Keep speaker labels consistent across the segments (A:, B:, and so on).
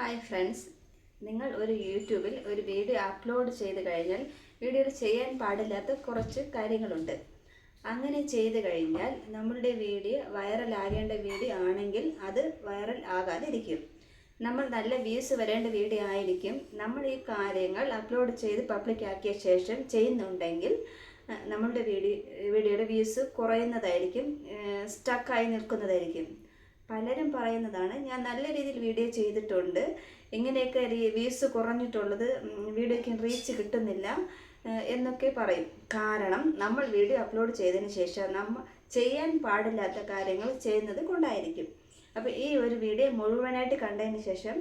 A: Hi friends, നിങ്ങൾ ഒരു യൂട്യൂബിൽ ഒരു വീഡിയോ അപ്ലോഡ് ചെയ്ത് കഴിഞ്ഞാൽ വീഡിയോയിൽ ചെയ്യാൻ പാടില്ലാത്ത കുറച്ച് കാര്യങ്ങളുണ്ട്. അങ്ങനെ ചെയ്ത് കഴിഞ്ഞാൽ നമ്മളുടെ വീഡിയോ വൈറൽ ആകേണ്ട വീഡിയോ ആണെങ്കിൽ അത് വൈറൽ ആകാതിരിക്കും. നമ്മൾ നല്ല വ്യൂസ് വരേണ്ട വീഡിയോ ആയിരിക്കും. നമ്മൾ ഈ കാര്യങ്ങൾ അപ്ലോഡ് ചെയ്ത് പബ്ലിക് ആക്കിയ ശേഷം ചെയ്യുന്നുണ്ടെങ്കിൽ നമ്മളുടെ വീഡിയോയുടെ വ്യൂസ് കുറയുന്നതായിരിക്കും, സ്റ്റക്കായി നിൽക്കുന്നതായിരിക്കും. പലരും പറയുന്നതാണ്, ഞാൻ നല്ല രീതിയിൽ വീഡിയോ ചെയ്തിട്ടുണ്ട്, ഇങ്ങനെയൊക്കെ വ്യൂസ് കുറഞ്ഞിട്ടുള്ളത്, വീഡിയോയ്ക്ക് റീച്ച് കിട്ടുന്നില്ല എന്നൊക്കെ പറയും. കാരണം നമ്മൾ വീഡിയോ അപ്ലോഡ് ചെയ്തതിന് ശേഷം നമ്മൾ ചെയ്യാൻ പാടില്ലാത്ത കാര്യങ്ങൾ ചെയ്യുന്നത് കൊണ്ടായിരിക്കും. അപ്പോൾ ഈ ഒരു വീഡിയോ മുഴുവനായിട്ട് കണ്ടതിന് ശേഷം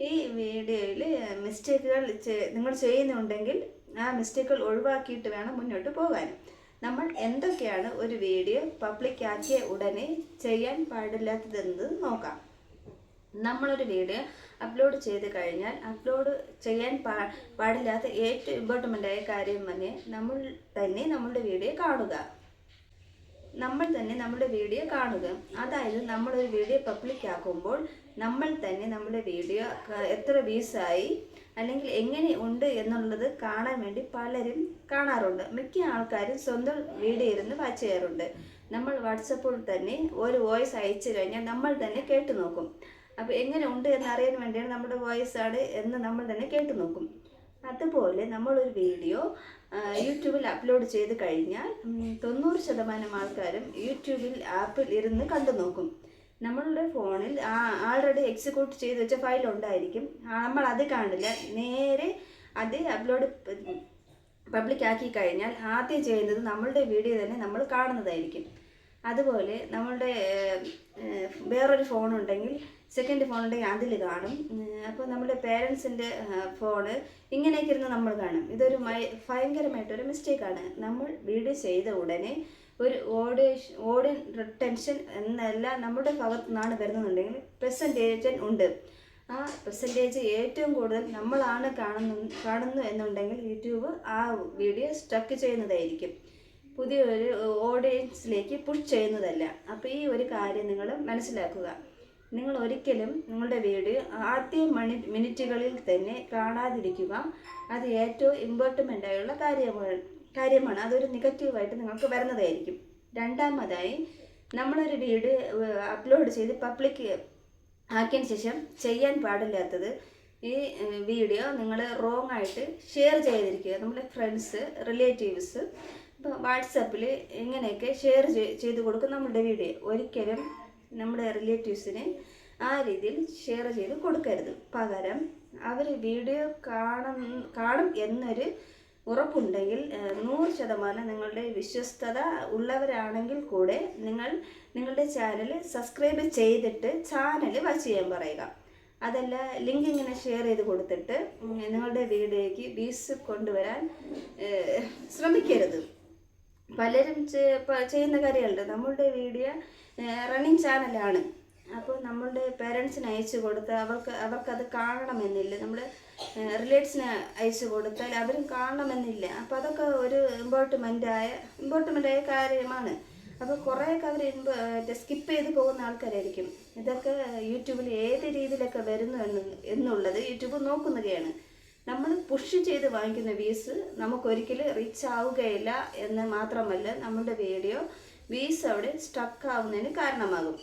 A: ഈ വീഡിയോയിൽ മിസ്റ്റേക്കുകൾ നിങ്ങൾ ചെയ്യുന്നുണ്ടെങ്കിൽ ആ മിസ്റ്റേക്കുകൾ ഒഴിവാക്കിയിട്ട് വേണം മുന്നോട്ട് പോകാൻ. നമ്മൾ എന്തൊക്കെയാണ് ഒരു വീഡിയോ പബ്ലിക് ആക്കിയ ഉടനെ ചെയ്യാൻ പാടില്ലാത്തതെന്ന് നോക്കാം. നമ്മളൊരു വീഡിയോ അപ്ലോഡ് ചെയ്ത് കഴിഞ്ഞാൽ അപ്ലോഡ് ചെയ്യാൻ പാടില്ലാത്ത ഏറ്റവും ഇമ്പോർട്ടൻ്റായ കാര്യം തന്നെ നമ്മളുടെ വീഡിയോ കാണുക. നമ്മുടെ വീഡിയോ കാണുക. അതായത് നമ്മളൊരു വീഡിയോ പബ്ലിക് ആക്കുമ്പോൾ നമ്മൾ തന്നെ നമ്മുടെ വീഡിയോ എത്ര വ്യൂസായി അല്ലെങ്കിൽ എങ്ങനെ ഉണ്ട് എന്നുള്ളത് കാണാൻ വേണ്ടി പലരും കാണാറുണ്ട്. മിക്ക ആൾക്കാരും സ്വന്തം വീഡിയോ ഇരുന്ന് വാച്ച് ചെയ്യാറുണ്ട്. നമ്മൾ വാട്സപ്പിൽ തന്നെ ഒരു വോയിസ് അയച്ചു കഴിഞ്ഞാൽ നമ്മൾ തന്നെ കേട്ടു നോക്കും. അപ്പോൾ എങ്ങനെ ഉണ്ട് എന്നറിയാൻ വേണ്ടിയാണ് നമ്മുടെ വോയിസ് ആണ് എന്ന് നമ്മൾ തന്നെ കേട്ടു നോക്കും. അതുപോലെ നമ്മളൊരു വീഡിയോ യൂട്യൂബിൽ അപ്ലോഡ് ചെയ്ത് കഴിഞ്ഞാൽ 90% ആൾക്കാരും യൂട്യൂബിൽ ആപ്പിൽ ഇരുന്ന് കണ്ടു നോക്കും. നമ്മളുടെ ഫോണിൽ ആൾറെഡി എക്സിക്യൂട്ട് ചെയ്ത് വെച്ച ഫയൽ ഉണ്ടായിരിക്കും, നമ്മൾ അത് കാണില്ല. നേരെ അത് അപ്ലോഡ് പബ്ലിക് ആക്കി കഴിഞ്ഞാൽ ആദ്യം ചെയ്യുന്നത് നമ്മളുടെ വീഡിയോ തന്നെ നമ്മൾ കാണുന്നതായിരിക്കും. അതുപോലെ നമ്മളുടെ വേറൊരു ഫോണുണ്ടെങ്കിൽ സെക്കൻഡ് ഫോൺ ഉണ്ടെങ്കിൽ അതിൽ കാണും. അപ്പോൾ നമ്മുടെ പേരൻസിൻ്റെ ഫോണ് ഇങ്ങനെയൊക്കെ ഇരുന്ന് നമ്മൾ കാണും. ഇതൊരു ഭയങ്കരമായിട്ടൊരു മിസ്റ്റേക്കാണ്. നമ്മൾ വീഡിയോ ചെയ്ത ഉടനെ ഒരു ഓഡിയൻ റിട്ടൻഷൻ എന്നല്ല നമ്മുടെ ഭാഗത്തു നിന്നാണ് വരുന്നുണ്ടെങ്കിൽ പെർസെൻറ്റേജ് ഉണ്ട്. ആ പെർസെൻറ്റേജ് ഏറ്റവും കൂടുതൽ നമ്മളാണ് കാണുന്നു എന്നുണ്ടെങ്കിൽ യൂട്യൂബ് ആ വീഡിയോ സ്റ്റക്ക് ചെയ്യുന്നതായിരിക്കും, പുതിയൊരു ഓഡിയൻസിലേക്ക് പുഷ് ചെയ്യുന്നതല്ല. അപ്പോൾ ഈ ഒരു കാര്യം നിങ്ങൾ മനസ്സിലാക്കുക. നിങ്ങൾ ഒരിക്കലും നിങ്ങളുടെ വീഡിയോ ആദ്യ മിനിറ്റുകളിൽ തന്നെ കാണാതിരിക്കുക. അത് ഏറ്റവും ഇമ്പോർട്ടൻ്റ് ആയുള്ള കാര്യമാണ്. അതൊരു നെഗറ്റീവായിട്ട് നിങ്ങൾക്ക് വരുന്നതായിരിക്കും. രണ്ടാമതായി, നമ്മളൊരു വീഡിയോ അപ്ലോഡ് ചെയ്ത് പബ്ലിക് ആക്കിയതിന് ശേഷം ചെയ്യാൻ പാടില്ലാത്തത്, ഈ വീഡിയോ നിങ്ങൾ റോങ് ആയിട്ട് ഷെയർ ചെയ്തിരിക്കുക. നമ്മുടെ ഫ്രണ്ട്സ്, റിലേറ്റീവ്സ്, ഇപ്പോൾ വാട്സപ്പിൽ ഇങ്ങനെയൊക്കെ ഷെയർ ചെയ്ത് കൊടുക്കും നമ്മളുടെ വീഡിയോ. ഒരിക്കലും നമ്മുടെ റിലേറ്റീവ്സിന് ആ രീതിയിൽ ഷെയർ ചെയ്ത് കൊടുക്കരുത്. പകരം അവർ വീഡിയോ കാണും എന്നൊരു ഉറപ്പുണ്ടെങ്കിൽ 100% നിങ്ങളുടെ വിശ്വസ്തത ഉള്ളവരാണെങ്കിൽ കൂടെ നിങ്ങളുടെ ചാനൽ സബ്സ്ക്രൈബ് ചെയ്തിട്ട് ചാനൽ വാച്ച് ചെയ്യാൻ പറയുക. അതല്ല ലിങ്ക് ഇങ്ങനെ ഷെയർ ചെയ്ത് കൊടുത്തിട്ട് നിങ്ങളുടെ വീഡിയോയ്ക്ക് വ്യൂസ് കൊണ്ടുവരാൻ ശ്രമിക്കരുത്. പലരും ചെയ്യുന്ന കാര്യങ്ങളുണ്ട്. നമ്മളുടെ വീഡിയോ റണ്ണിങ് ചാനലാണ്, അപ്പോൾ നമ്മളുടെ പേരൻസിന് അയച്ചു കൊടുത്താൽ അവർക്കത് കാണണമെന്നില്ല. നമ്മൾ റിലേറ്റീവ്സിന് അയച്ചു കൊടുത്താൽ അവരും കാണണമെന്നില്ല. അപ്പോൾ അതൊക്കെ ഒരു ഇമ്പോർട്ടൻ്റായ കാര്യമാണ്. അപ്പോൾ കുറേയൊക്കെ അവർ സ്കിപ്പ് ചെയ്ത് പോകുന്ന ആൾക്കാരായിരിക്കും. ഇതൊക്കെ യൂട്യൂബിൽ ഏത് രീതിയിലൊക്കെ വരുന്നു എന്നുള്ളത് യൂട്യൂബ് നോക്കുന്നതാണ്. നമ്മൾ പുഷ് ചെയ്ത് വാങ്ങിക്കുന്ന വ്യൂസ് നമുക്കൊരിക്കലും റീച്ച് ആവുകയില്ല എന്ന് മാത്രമല്ല, നമ്മുടെ വീഡിയോ വ്യൂസ് അവിടെ സ്റ്റക്ക് ആവുന്നതിന് കാരണമാകും.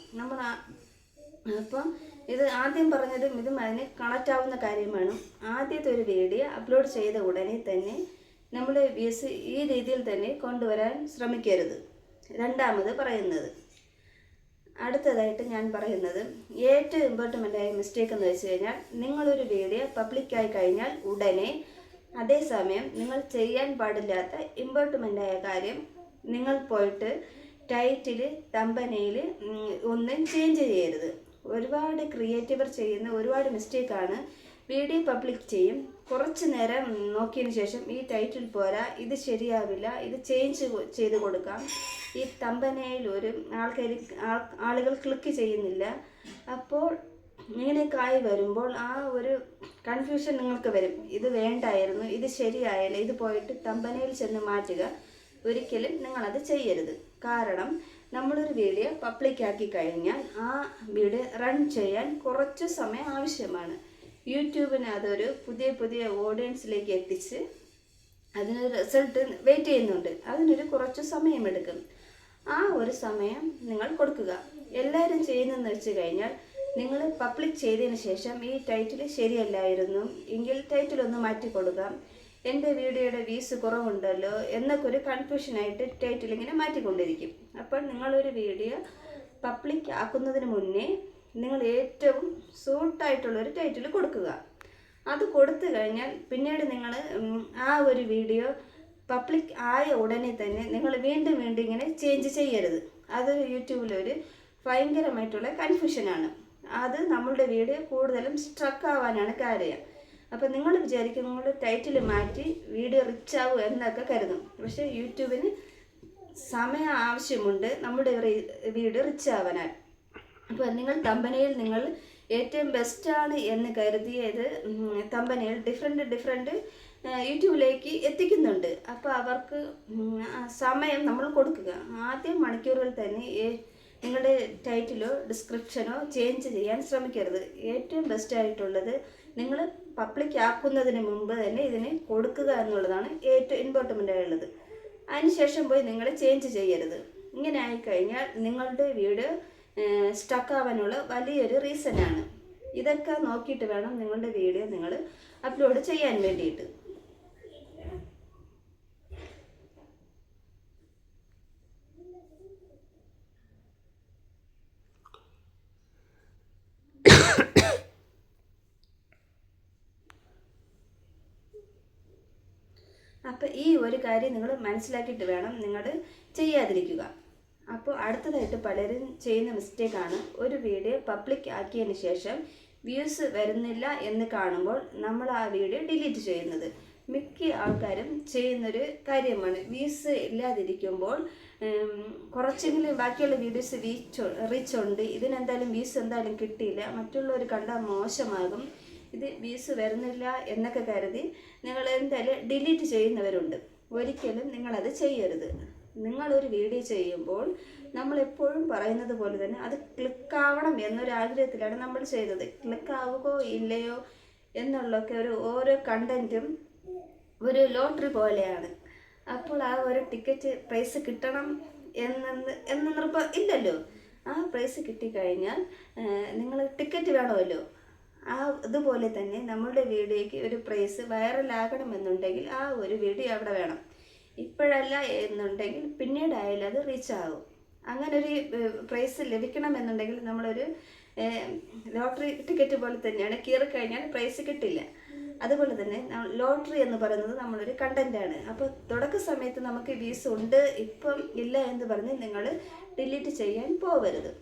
A: അപ്പം ഇത് ആദ്യം പറഞ്ഞതും ഇതും അതിന് കണക്റ്റ് ആവുന്ന കാര്യമാണ്. ആദ്യത്തെ ഒരു വീഡിയോ അപ്ലോഡ് ചെയ്ത ഉടനെ തന്നെ നമ്മുടെ വ്യൂസ് ഈ രീതിയിൽ തന്നെ കൊണ്ടുവരാൻ ശ്രമിക്കരുത്. രണ്ടാമത് പറയുന്നത്, അടുത്തതായിട്ട് ഞാൻ പറയുന്നത് ഏറ്റവും ഇമ്പോർട്ടൻ്റായ മിസ്റ്റേക്ക് എന്ന് വെച്ച് കഴിഞ്ഞാൽ, നിങ്ങളൊരു വീഡിയോ പബ്ലിക്കായി കഴിഞ്ഞാൽ ഉടനെ അതേസമയം നിങ്ങൾ ചെയ്യാൻ പാടില്ലാത്ത ഇമ്പോർട്ടൻ്റായ കാര്യം, നിങ്ങൾ പോയിട്ട് ടൈറ്റിൽ, തമ്പനെയിൽ ഒന്നും ചേഞ്ച് ചെയ്യരുത്. ഒരുപാട് ക്രിയേറ്റീവർ ചെയ്യുന്ന ഒരുപാട് മിസ്റ്റേക്കാണ്. വീഡിയോ പബ്ലിക് ചെയ്യും, കുറച്ച് നേരം നോക്കിയതിന് ശേഷം ഈ ടൈറ്റിൽ പോരാ, ഇത് ശരിയാവില്ല, ഇത് ചേഞ്ച് ചെയ്ത് കൊടുക്കാം, ഈ തമ്പനയിൽ ഒരു ആളുകൾ ക്ലിക്ക് ചെയ്യുന്നില്ല. അപ്പോൾ ഇങ്ങനെയൊക്കെ ആയി വരുമ്പോൾ ആ ഒരു കൺഫ്യൂഷൻ നിങ്ങൾക്ക് വരും. ഇത് വേണ്ടായിരുന്നു, ഇത് ശരിയായില്ല, ഇത് പോയിട്ട് തമ്പനയിൽ ചെന്ന് മാറ്റുക. ഒരിക്കലും നിങ്ങളത് ചെയ്യരുത്. കാരണം നമ്മളൊരു വീഡിയോ പബ്ലിക് ആക്കി കഴിഞ്ഞാൽ ആ വീഡിയോ റൺ ചെയ്യാൻ കുറച്ച് സമയം ആവശ്യമാണ്. യൂട്യൂബിന് അതൊരു പുതിയ ഓഡിയൻസിലേക്ക് എത്തിച്ച് അതിനൊരു റിസൾട്ട് വെയിറ്റ് ചെയ്യുന്നുണ്ട്. അതിനൊരു കുറച്ച് സമയമെടുക്കും. ആ ഒരു സമയം നിങ്ങൾ കൊടുക്കുക. എല്ലാവരും ചെയ്യുന്നതെന്ന് വെച്ച് കഴിഞ്ഞാൽ നിങ്ങൾ പബ്ലിക് ചെയ്തതിന് ശേഷം ഈ ടൈറ്റിൽ ശരിയല്ലായിരുന്നു എങ്കിൽ ടൈറ്റിൽ ഒന്ന് മാറ്റി കൊടുക്കാം, എൻ്റെ വീഡിയോയുടെ വ്യൂസ് കുറവുണ്ടല്ലോ എന്നൊക്കെ ഒരു കൺഫ്യൂഷനായിട്ട് ടൈറ്റിൽ ഇങ്ങനെ മാറ്റിക്കൊണ്ടിരിക്കും. അപ്പോൾ നിങ്ങളൊരു വീഡിയോ പബ്ലിക് ആക്കുന്നതിന് മുന്നേ നിങ്ങൾ ഏറ്റവും സൂട്ടായിട്ടുള്ളൊരു ടൈറ്റിൽ കൊടുക്കുക. അത് കൊടുത്തു കഴിഞ്ഞാൽ പിന്നീട് നിങ്ങൾ ആ ഒരു വീഡിയോ പബ്ലിക് ആയ ഉടനെ തന്നെ നിങ്ങൾ വീണ്ടും ഇങ്ങനെ ചേഞ്ച് ചെയ്യരുത്. അത് യൂട്യൂബിലൊരു ഭയങ്കരമായിട്ടുള്ള കൺഫ്യൂഷനാണ്. അത് നമ്മളുടെ വീഡിയോ കൂടുതലും സ്ട്രക്ക് ആവാനാണ് കാര്യം. അപ്പോൾ നിങ്ങൾ വിചാരിക്കും നിങ്ങൾ ടൈറ്റിൽ മാറ്റി വീഡിയോ റിച്ച് ആവും എന്നൊക്കെ കരുതും. പക്ഷേ യൂട്യൂബിന് സമയം ആവശ്യമുണ്ട് നമ്മുടെ വീഡിയോ റിച്ച് ആവാനാൽ. അപ്പോൾ നിങ്ങൾ തമ്പനയിൽ നിങ്ങൾ ഏറ്റവും ബെസ്റ്റാണ് എന്ന് കരുതിയത് തമ്പനയിൽ ഡിഫറെൻറ്റ് യൂട്യൂബിലേക്ക് എത്തിക്കുന്നുണ്ട്. അപ്പോൾ അവർക്ക് സമയം നമ്മൾ കൊടുക്കുക. ആദ്യം മണിക്കൂറുകൾ തന്നെ നിങ്ങളുടെ ടൈറ്റിലോ ഡിസ്ക്രിപ്ഷനോ ചേഞ്ച് ചെയ്യാൻ ശ്രമിക്കരുത്. ഏറ്റവും ബെസ്റ്റായിട്ടുള്ളത് നിങ്ങൾ പബ്ലിക് ആക്കുന്നതിന് മുമ്പ് തന്നെ ഇതിന് കൊടുക്കുക എന്നുള്ളതാണ് ഏറ്റവും ഇമ്പോർട്ടൻ്റ് ആയുള്ളത്. അതിനുശേഷം പോയി നിങ്ങൾ ചേഞ്ച് ചെയ്യരുത്. ഇങ്ങനെ ആയിക്കഴിഞ്ഞാൽ നിങ്ങളുടെ വീഡിയോ സ്റ്റക്കാവാനുള്ള വലിയൊരു റീസണാണ്. ഇതൊക്കെ നോക്കിയിട്ട് വേണം നിങ്ങളുടെ വീഡിയോ നിങ്ങൾ അപ്ലോഡ് ചെയ്യാൻ വേണ്ടിയിട്ട്. അപ്പോൾ ഈ ഒരു കാര്യം നിങ്ങൾ മനസ്സിലാക്കിയിട്ട് വേണം നിങ്ങൾ ചെയ്യാതിരിക്കുക. അപ്പോൾ അടുത്തതായിട്ട് പലരും ചെയ്യുന്ന മിസ്റ്റേക്കാണ്, ഒരു വീഡിയോ പബ്ലിക് ആക്കിയതിന് ശേഷം വ്യൂസ് വരുന്നില്ല എന്ന് കാണുമ്പോൾ നമ്മൾ ആ വീഡിയോ ഡിലീറ്റ് ചെയ്യുന്നത്. മിക്ക ആൾക്കാരും ചെയ്യുന്നൊരു കാര്യമാണ്. വ്യൂസ് ഇല്ലാതിരിക്കുമ്പോൾ കുറച്ചെങ്കിലും ബാക്കിയുള്ള വീഡിയോസ് റീച്ച് ഉണ്ട്, ഇതിനെന്തായാലും വ്യൂസ് എന്തായാലും കിട്ടിയില്ല, മറ്റുള്ളവർ കണ്ടാൽ മോശമാകും, ഇത് വ്യൂസ് വരുന്നില്ല എന്നൊക്കെ കരുതി നിങ്ങൾ എന്തായാലും ഡിലീറ്റ് ചെയ്യുന്നവരുണ്ട്. ഒരിക്കലും നിങ്ങളത് ചെയ്യരുത്. നിങ്ങളൊരു വീഡിയോ ചെയ്യുമ്പോൾ നമ്മളെപ്പോഴും പറയുന്നത് പോലെ തന്നെ അത് ക്ലിക്കാവണം എന്നൊരാഗ്രഹത്തിലാണ് നമ്മൾ ചെയ്തത്. ക്ലിക്കാവുകയോ ഇല്ലയോ എന്നുള്ളൊക്കെ ഓരോ കണ്ടൻറ്റും ഒരു ലോട്ടറി പോലെയാണ്. അപ്പോൾ ആ ഒരു ടിക്കറ്റ് പ്രൈസ് കിട്ടണം എന്ന് നിർബന്ധം ഇല്ലല്ലോ. ആ പ്രൈസ് കിട്ടിക്കഴിഞ്ഞാൽ നിങ്ങൾ ടിക്കറ്റ് വേണമല്ലോ. അതുപോലെ തന്നെ നമ്മളുടെ വീഡിയോയ്ക്ക് ഒരു പ്രൈസ് വൈറലാകണമെന്നുണ്ടെങ്കിൽ ആ ഒരു വീഡിയോ അവിടെ വേണം. ഇപ്പോഴല്ല എന്നുണ്ടെങ്കിൽ പിന്നീടായാലും അത് റീച്ച് ആകും. അങ്ങനെ ഒരു പ്രൈസ് ലഭിക്കണമെന്നുണ്ടെങ്കിൽ നമ്മളൊരു ലോട്ടറി ടിക്കറ്റ് പോലെ തന്നെയാണ്. കീറിക്കഴിഞ്ഞാൽ പ്രൈസ് കിട്ടില്ല. അതുപോലെ തന്നെ ലോട്ടറി എന്ന് പറയുന്നത് നമ്മളൊരു കണ്ടൻറ്റാണ്. അപ്പോൾ തുടക്ക സമയത്ത് നമുക്ക് വ്യൂസ് ഉണ്ട്, ഇപ്പം ഇല്ല എന്ന് പറഞ്ഞ് നിങ്ങൾ ഡിലീറ്റ് ചെയ്യാൻ പോകരുത്.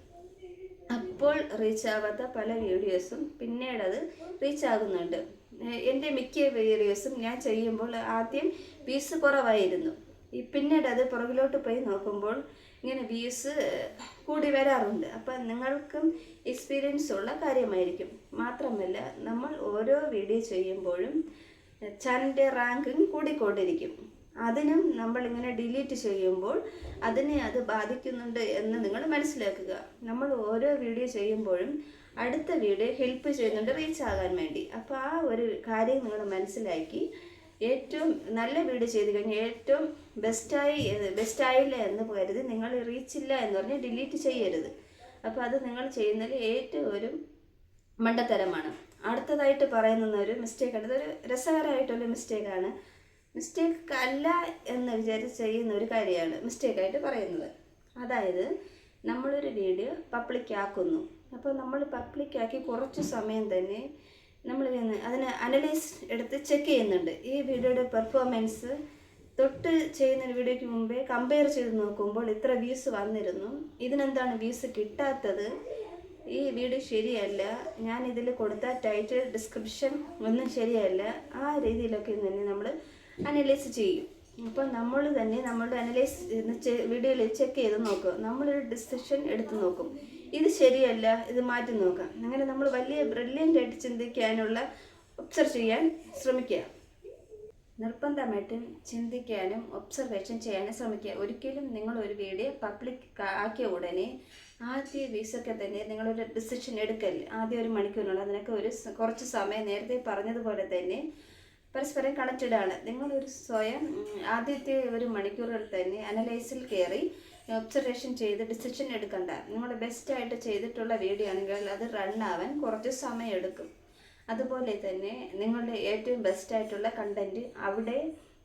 A: അപ്പോൾ റീച്ച് ആവാത്ത പല വീഡിയോസും പിന്നീടത് റീച്ച് ആകുന്നുണ്ട്. എൻ്റെ മിക്ക വീഡിയോസും ഞാൻ ചെയ്യുമ്പോൾ ആദ്യം വ്യൂസ് കുറവായിരുന്നു. പിന്നീട് അത് പുറകിലോട്ട് പോയി നോക്കുമ്പോൾ ഇങ്ങനെ വ്യൂസ് കൂടി വരാറുണ്ട്. അപ്പം നിങ്ങൾക്കും എക്സ്പീരിയൻസ് ഉള്ള കാര്യമായിരിക്കും. മാത്രമല്ല നമ്മൾ ഓരോ വീഡിയോ ചെയ്യുമ്പോഴും ചാനലിൻ്റെ റാങ്കിങ് കൂടിക്കൊണ്ടിരിക്കും. അതിനും നമ്മളിങ്ങനെ ഡിലീറ്റ് ചെയ്യുമ്പോൾ അതിനെ അത് ബാധിക്കുന്നുണ്ട് എന്ന് നിങ്ങൾ മനസ്സിലാക്കുക. നമ്മൾ ഓരോ വീഡിയോ ചെയ്യുമ്പോഴും അടുത്ത വീഡിയോ ഹെൽപ്പ് ചെയ്യുന്നുണ്ട് റീച്ച് ആകാൻ വേണ്ടി. അപ്പോൾ ആ ഒരു കാര്യം നിങ്ങൾ മനസ്സിലാക്കി ഏറ്റവും നല്ല വീഡിയോ ചെയ്ത് കഴിഞ്ഞാൽ ഏറ്റവും ബെസ്റ്റായില്ല എന്ന് കരുതി നിങ്ങൾ റീച്ചില്ല എന്ന് പറഞ്ഞ് ഡിലീറ്റ് ചെയ്യരുത്. അപ്പോൾ അത് നിങ്ങൾ ചെയ്യുന്നതിൽ ഏറ്റവും ഒരു മണ്ടത്തരമാണ്. അടുത്തതായിട്ട് പറയുന്ന ഒരു മിസ്റ്റേക്കാണ്, ഇതൊരു രസകരമായിട്ടുള്ള മിസ്റ്റേക്കാണ്. മിസ്റ്റേക്ക് അല്ല എന്ന് വിചാരിച്ച് ചെയ്യുന്ന ഒരു കാര്യമാണ് മിസ്റ്റേക്കായിട്ട് പറയുന്നത്. അതായത് നമ്മളൊരു വീഡിയോ പബ്ലിക് ആക്കുന്നു. അപ്പോൾ നമ്മൾ പബ്ലിക്കാക്കി കുറച്ച് സമയം തന്നെ നമ്മൾ അതിന് അനലൈസ് എടുത്ത് ചെക്ക് ചെയ്യുന്നുണ്ട്. ഈ വീഡിയോയുടെ പെർഫോമൻസ് തൊട്ട് ചെയ്യുന്ന വീഡിയോയ്ക്ക് മുമ്പേ കമ്പയർ ചെയ്ത് നോക്കുമ്പോൾ ഇത്ര വ്യൂസ് വന്നിരുന്നു, ഇതിനെന്താണ് വ്യൂസ് കിട്ടാത്തത്, ഈ വീഡിയോ ശരിയല്ല, ഞാൻ ഇതിൽ കൊടുത്ത ടൈറ്റിൽ ഡിസ്ക്രിപ്ഷൻ ഒന്നും ശരിയല്ല, ആ രീതിയിലൊക്കെ തന്നെ നമ്മൾ അനലൈസ് ചെയ്യും. അപ്പോൾ നമ്മൾ തന്നെ നമ്മളുടെ അനലൈസ് വീഡിയോയിൽ ചെക്ക് ചെയ്ത് നോക്കും, നമ്മളൊരു ഡിസിഷൻ എടുത്ത് നോക്കും, ഇത് ശരിയല്ല, ഇത് മാറ്റി നോക്കാം. അങ്ങനെ നമ്മൾ വലിയ ബ്രില്യൻ്റ് ആയിട്ട് ചിന്തിക്കാനുള്ള ഒബ്സർവ് ചെയ്യാൻ ശ്രമിക്കുക. നിർബന്ധമായിട്ടും ചിന്തിക്കാനും ഒബ്സർവേഷൻ ചെയ്യാനും ശ്രമിക്കുക. ഒരിക്കലും നിങ്ങളൊരു വീഡിയോ പബ്ലിക് ആക്കിയ ഉടനെ ആദ്യ വീസൊക്കെ തന്നെ നിങ്ങളൊരു ഡിസിഷൻ എടുക്കല് ആദ്യം 1 മണിക്കൂറിനുള്ള അതിനൊക്കെ കുറച്ച് സമയം നേരത്തെ പറഞ്ഞതുപോലെ തന്നെ പരസ്പരം കണക്റ്റഡ് ആണ്. നിങ്ങളൊരു സ്വയം ആദ്യത്തെ 1 മണിക്കൂറിൽ തന്നെ അനലൈസിൽ കയറി ഒബ്സർവേഷൻ ചെയ്ത് ഡിസിഷൻ എടുക്കണ്ട. നിങ്ങൾ ബെസ്റ്റായിട്ട് ചെയ്തിട്ടുള്ള വീഡിയോ ആണെങ്കിൽ അത് റൺ ആവാൻ കുറച്ച് സമയം എടുക്കും. അതുപോലെ തന്നെ നിങ്ങളുടെ ഏറ്റവും ബെസ്റ്റായിട്ടുള്ള കണ്ടൻറ്റ് അവിടെ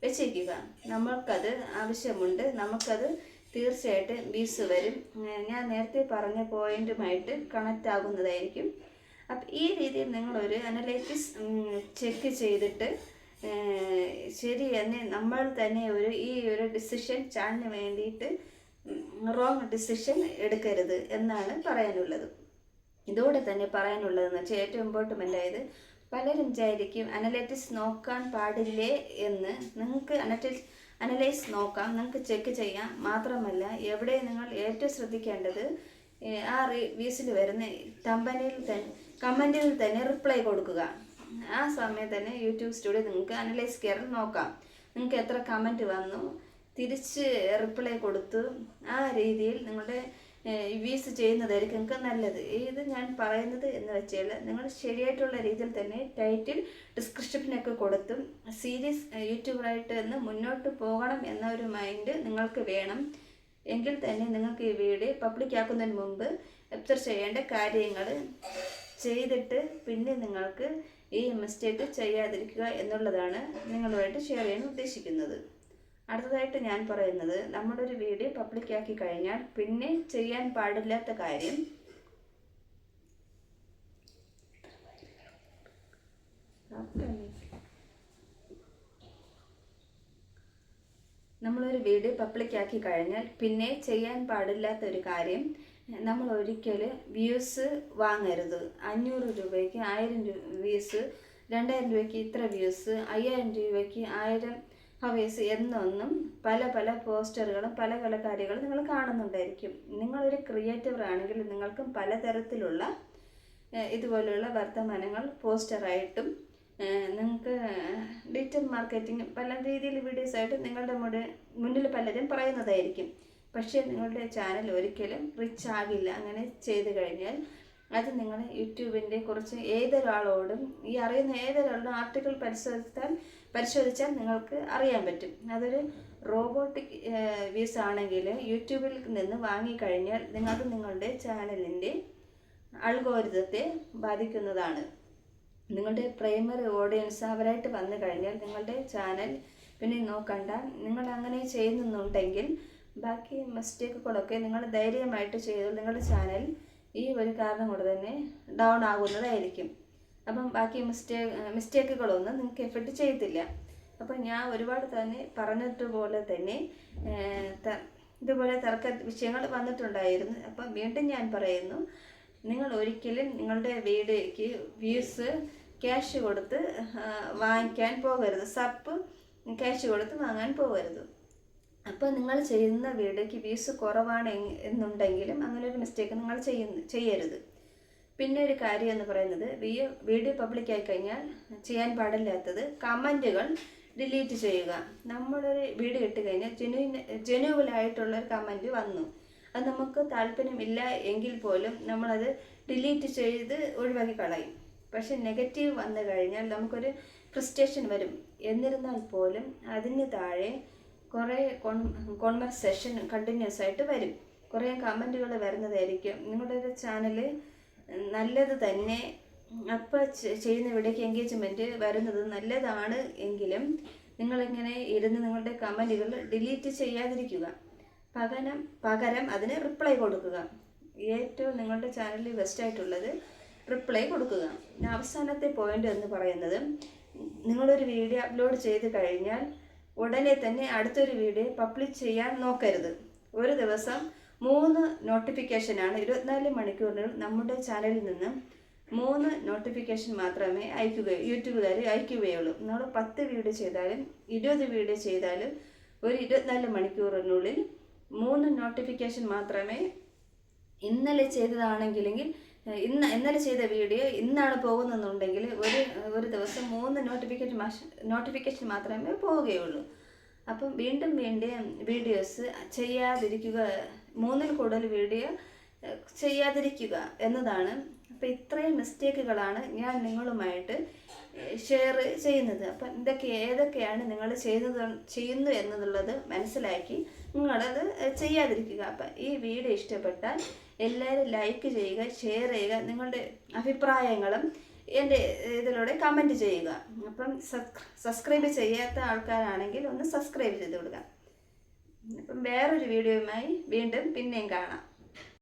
A: വെച്ചേക്കുക. നമ്മൾക്കത് ആവശ്യമുണ്ട്, നമുക്കത് തീർച്ചയായിട്ടും വ്യൂസ് വരും. ഞാൻ നേരത്തെ പറഞ്ഞ പോയിന്റുമായിട്ട് കണക്റ്റ് ആകുന്നതായിരിക്കും. അപ്പം ഈ രീതിയിൽ നിങ്ങളൊരു അനലൈറ്റിക്സ് ചെക്ക് ചെയ്തിട്ട് ശരി എന്ന് നമ്മൾ തന്നെ ഈ ഒരു ഡിസിഷൻ ചാനലിന് വേണ്ടിയിട്ട് റോങ് ഡിസിഷൻ എടുക്കരുത് എന്നാണ് പറയാനുള്ളത്. ഇതോടെ തന്നെ പറയാനുള്ളതെന്ന് വെച്ചാൽ ഏറ്റവും ഇമ്പോർട്ടൻ്റ് ആയത് പലരും വിചാരിക്കും അനലൈറ്റിക്സ് നോക്കാൻ പാടില്ലേ എന്ന്. നിങ്ങൾക്ക് അനലൈസ് നോക്കാം, നിങ്ങൾക്ക് ചെക്ക് ചെയ്യാം. മാത്രമല്ല എവിടെ നിങ്ങൾ ഏറ്റവും ശ്രദ്ധിക്കേണ്ടത് ആ വ്യൂസിൽ വരുന്ന കമൻറ്റിൽ തന്നെ റിപ്ലൈ കൊടുക്കുക. ആ സമയത്ത് തന്നെ യൂട്യൂബ് സ്റ്റുഡിയോ നിങ്ങൾക്ക് അനലൈസ് കയറി നോക്കാം. നിങ്ങൾക്ക് എത്ര കമൻറ്റ് വന്നു തിരിച്ച് റിപ്ലൈ കൊടുത്തു ആ രീതിയിൽ നിങ്ങളുടെ വ്യൂസ് ചെയ്യുന്നതായിരിക്കും നിങ്ങൾക്ക് നല്ലത്. ഇത് ഞാൻ പറയുന്നത് എന്ന് വെച്ചാൽ നിങ്ങൾ ശരിയായിട്ടുള്ള രീതിയിൽ തന്നെ ടൈറ്റിൽ ഡിസ്ക്രിപ്ഷനൊക്കെ കൊടുത്തും സീരിയസ് യൂട്യൂബറായിട്ട് എന്ന് മുന്നോട്ട് പോകണം എന്നൊരു മൈൻഡ് നിങ്ങൾക്ക് വേണം. എങ്കിൽ തന്നെ നിങ്ങൾക്ക് ഈ വീഡിയോ പബ്ലിക് ആക്കുന്നതിന് മുമ്പ് ഒബ്സർവ് ചെയ്യേണ്ട കാര്യങ്ങൾ ചെയ്തിട്ട് പിന്നെ നിങ്ങൾക്ക് ഈ മിസ്റ്റേക്ക് ചെയ്യാതിരിക്കുക എന്നുള്ളതാണ് നിങ്ങളുമായിട്ട് ഷെയർ ചെയ്യാൻ ഉദ്ദേശിക്കുന്നത്. അടുത്തതായിട്ട് ഞാൻ പറയുന്നത് നമ്മുടെ ഒരു വീഡിയോ പബ്ലിക്കാക്കി കഴിഞ്ഞാൽ പിന്നെ ചെയ്യാൻ പാടില്ലാത്ത കാര്യം നമ്മളൊരു വീഡിയോ പബ്ലിക്കാക്കി കഴിഞ്ഞാൽ പിന്നെ ചെയ്യാൻ പാടില്ലാത്ത ഒരു കാര്യം നമ്മൾ ഒരിക്കലും വ്യൂസ് വാങ്ങരുത്. 500 രൂപയ്ക്ക് 1000 വ്യൂസ്, 2000 രൂപയ്ക്ക് ഇത്ര വ്യൂസ്, 5000 രൂപയ്ക്ക് 1000 ഹവേഴ്സ് എന്നൊന്നും പല പോസ്റ്ററുകളും പല കാര്യങ്ങളും നിങ്ങൾ കാണുന്നുണ്ടായിരിക്കും. നിങ്ങളൊരു ക്രിയേറ്റർ ആണെങ്കിൽ നിങ്ങൾക്കും പലതരത്തിലുള്ള ഇതുപോലെയുള്ള വർത്തമാനങ്ങൾ പോസ്റ്ററായിട്ടും നിങ്ങൾക്ക് ഡിജിറ്റൽ മാർക്കറ്റിംഗ് പല രീതിയിൽ വീഡിയോസായിട്ട് നിങ്ങളുടെ മുന്നിൽ പലരും പറയുന്നതായിരിക്കും. പക്ഷേ നിങ്ങളുടെ ചാനൽ ഒരിക്കലും റിച്ച് ആകില്ല. അങ്ങനെ ചെയ്തു കഴിഞ്ഞാൽ അത് നിങ്ങൾ യൂട്യൂബിൻ്റെ കുറിച്ച് ഏതൊരാളോടും ഈ അറിയുന്ന ഏതൊരാളുടെ ആർട്ടിക്കിൾ പരിശോധിച്ചാൽ നിങ്ങൾക്ക് അറിയാൻ പറ്റും. അതൊരു റോബോട്ടിക് വ്യൂസ് ആണെങ്കിൽ യൂട്യൂബിൽ നിന്ന് വാങ്ങിക്കഴിഞ്ഞാൽ അത് നിങ്ങളുടെ ചാനലിൻ്റെ അൽഗോരിതത്തെ ബാധിക്കുന്നതാണ്. നിങ്ങളുടെ പ്രൈമറി ഓഡിയൻസ് അവരായിട്ട് വന്നു കഴിഞ്ഞാൽ നിങ്ങളുടെ ചാനൽ പിന്നെ നോക്കണ്ട. നിങ്ങൾ അങ്ങനെ ചെയ്യുന്നുണ്ടെങ്കിൽ ബാക്കി മിസ്റ്റേക്കുകളൊക്കെ നിങ്ങൾ ധൈര്യമായിട്ട് ചെയ്താൽ നിങ്ങളുടെ ചാനൽ ഈ ഒരു കാരണം കൊണ്ട് തന്നെ ഡൗൺ ആകുന്നതായിരിക്കും. അപ്പം ബാക്കി മിസ്റ്റേക്കുകളൊന്നും നിങ്ങൾക്ക് എഫക്റ്റ് ചെയ്യത്തില്ല. അപ്പം ഞാൻ ഒരുപാട് തന്നെ പറഞ്ഞതുപോലെ തന്നെ ഇതുപോലെ തർക്ക വിഷയങ്ങൾ വന്നിട്ടുണ്ടായിരുന്നു. അപ്പം വീണ്ടും ഞാൻ പറയുന്നു, നിങ്ങൾ ഒരിക്കലും നിങ്ങളുടെ വീഡിയോയ്ക്ക് വ്യൂസ് ക്യാഷ് കൊടുത്ത് വാങ്ങിക്കാൻ പോകരുത്. സബ് ക്യാഷ് കൊടുത്ത് വാങ്ങാൻ പോകരുത്. അപ്പോൾ നിങ്ങൾ ചെയ്യുന്ന വീഡിയോയ്ക്ക് വ്യൂസ് കുറവാണ് എന്നുണ്ടെങ്കിലും അങ്ങനെ ഒരു മിസ്റ്റേക്ക് നിങ്ങൾ ചെയ്യരുത്. പിന്നെ ഒരു കാര്യം എന്ന് പറയുന്നത് വീഡിയോ പബ്ലിക്കായി കഴിഞ്ഞാൽ ചെയ്യാൻ പാടില്ലാത്തത് കമൻറ്റുകൾ ഡിലീറ്റ് ചെയ്യുക. നമ്മളൊരു വീഡിയോ ഇട്ട് കഴിഞ്ഞാൽ ജെന്യുവലായിട്ടുള്ളൊരു കമൻറ്റ് വന്നു, അത് നമുക്ക് താല്പര്യമില്ല എങ്കിൽ പോലും നമ്മളത് ഡിലീറ്റ് ചെയ്ത് ഒഴിവാക്കി കളയും. പക്ഷെ നെഗറ്റീവ് വന്നു കഴിഞ്ഞാൽ നമുക്കൊരു ഫ്രസ്ട്രേഷൻ വരും. എന്നിരുന്നാൽ പോലും അതിന് താഴെ കുറേ കോൺവെർസേഷൻ കണ്ടിന്യൂസ് ആയിട്ട് വരും, കുറേ കമൻറ്റുകൾ വരുന്നതായിരിക്കും. നിങ്ങളുടെ ഒരു ചാനൽ നല്ലത് തന്നെ അപ്പോൾ ചെയ്യുന്ന വീഡിയോയ്ക്ക് എൻഗേജ്മെൻറ്റ് വരുന്നത് നല്ലതാണ് എങ്കിലും നിങ്ങളിങ്ങനെ ഇരുന്ന് നിങ്ങളുടെ കമൻറ്റുകൾ ഡിലീറ്റ് ചെയ്യാതിരിക്കുക. പകരം അതിന് റിപ്ലൈ കൊടുക്കുക. ഏറ്റവും നിങ്ങളുടെ ചാനലിൽ ബെസ്റ്റായിട്ടുള്ളത് റിപ്ലൈ കൊടുക്കുക. അവസാനത്തെ പോയിന്റ് എന്ന് പറയുന്നത്, നിങ്ങളൊരു വീഡിയോ അപ്ലോഡ് ചെയ്ത് കഴിഞ്ഞാൽ ഉടനെ തന്നെ അടുത്തൊരു വീഡിയോ പബ്ലിഷ് ചെയ്യാൻ നോക്കരുത്. ഒരു ദിവസം 3 നോട്ടിഫിക്കേഷനാണ് 24 മണിക്കൂറിനുള്ളിൽ നമ്മുടെ ചാനലിൽ നിന്ന് 3 നോട്ടിഫിക്കേഷൻ മാത്രമേ യൂട്യൂബുകാർ അയക്കുകയുള്ളൂ. നമ്മൾ 10 വീഡിയോ ചെയ്താലും 20 വീഡിയോ ചെയ്താലും ഒരു 24 മണിക്കൂറിനുള്ളിൽ 3 നോട്ടിഫിക്കേഷൻ മാത്രമേ. ഇന്നലെ ചെയ്തതാണെങ്കിലെങ്കിൽ ഇന്നലെ ചെയ്ത വീഡിയോ ഇന്നാണ് പോകുന്നുണ്ടെങ്കിൽ ഒരു ദിവസം 3 നോട്ടിഫിക്കേഷൻ മാത്രമേ പോവുകയുള്ളൂ. അപ്പം വീണ്ടും വീഡിയോസ് ചെയ്യാതിരിക്കുക. 3ൽ കൂടുതൽ വീഡിയോ ചെയ്യാതിരിക്കുക എന്നതാണ്. അപ്പോൾ ഇത്രയും മിസ്റ്റേക്കുകളാണ് ഞാൻ നിങ്ങളുമായിട്ട് ഷെയർ ചെയ്യുന്നത്. അപ്പം ഏതൊക്കെയാണ് നിങ്ങൾ ചെയ്യുന്നു എന്നുള്ളത് മനസ്സിലാക്കി നിങ്ങളത് ചെയ്യാതിരിക്കുക. അപ്പം ഈ വീഡിയോ ഇഷ്ടപ്പെട്ടാൽ എല്ലാവരും ലൈക്ക് ചെയ്യുക, ഷെയർ ചെയ്യുക, നിങ്ങളുടെ അഭിപ്രായങ്ങളും എൻ്റെ ഇതിലൂടെ കമൻറ്റ് ചെയ്യുക. അപ്പം സബ്സ്ക്രൈബ് ചെയ്യാത്ത ആൾക്കാരാണെങ്കിൽ ഒന്ന് സബ്സ്ക്രൈബ് ചെയ്ത് കൊടുക്കുക. അപ്പം വേറൊരു വീഡിയോയുമായി വീണ്ടും പിന്നെയും കാണാം.